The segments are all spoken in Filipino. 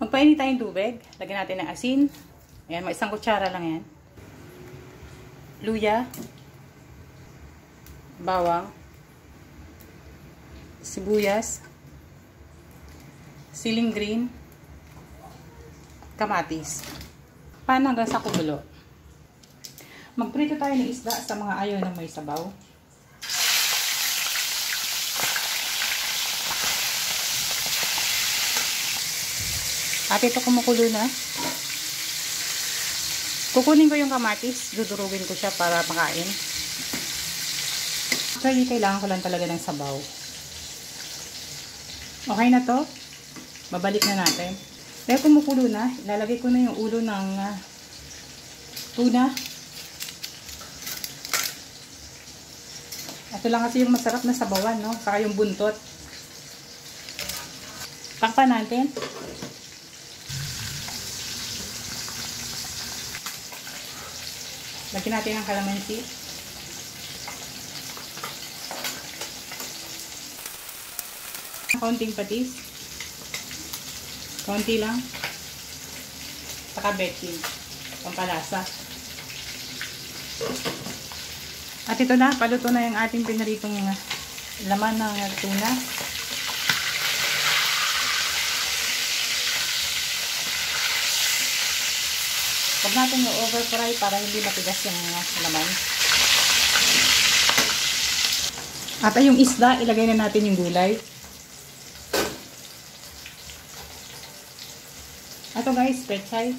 Magpainit tayong tubig. Lagyan natin ng asin. Ayan, may 1 kutsara lang yan. Luya. Bawang. Sibuyas. Siling green. Kamatis. Pan hanggang sa kumulo. Magprito tayo ng isda sa mga ayaw ng may sabaw. At ito kumukulo na. Kukunin ko yung kamatis. Dudurugin ko siya para makain. Actually, kailangan ko lang talaga ng sabaw. Okay na to. Babalik na natin. Dahil kumukulo na, ilalagay ko na yung ulo ng tuna. Ito lang kasi yung masarap na sabawan, no? Saka yung buntot. Takpan natin. Lagyan natin ang kalamansi. Kaunting patis. Kaunti lang. Saka betchin. Pampalasa. At ito na, paluto na yung ating pinaritong laman ng tuna. Huwag natin i-overfry para hindi matigas yung laman. At yung isda, ilagay na natin yung gulay. Ito guys, pechay.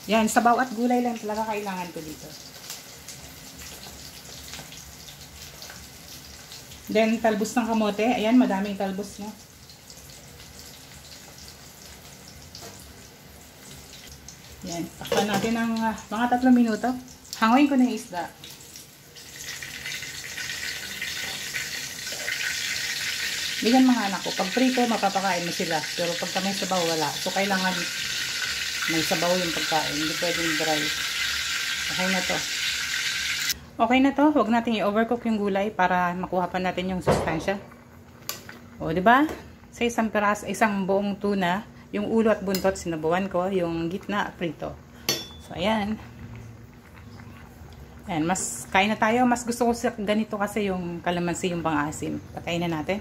Yan, sabaw at gulay lang talaga kailangan ko dito. Then, talbos ng kamote. Ayan, madaming talbos, no? Yan, takpan natin ng mga 3 minuto. Hanguin ko na yung isda. Bigyan mga anak ko. Pag prito, mapapakain mo sila. Pero pagka may sabaw, wala. So, kailangan may sabaw yung pagkain. Hindi pwedeng dry. Okay na to. Okay na to. Huwag natin i-overcook yung gulay para makuha pa natin yung sustansya. O, diba? Sa isang buong tuna, yung ulo at buntot, sinabawan ko. Yung gitna, prito. So, ayan. Ayan, kain na tayo. Mas gusto ko sa ganito kasi yung kalamansi, yung pang-asim. Patayin na natin.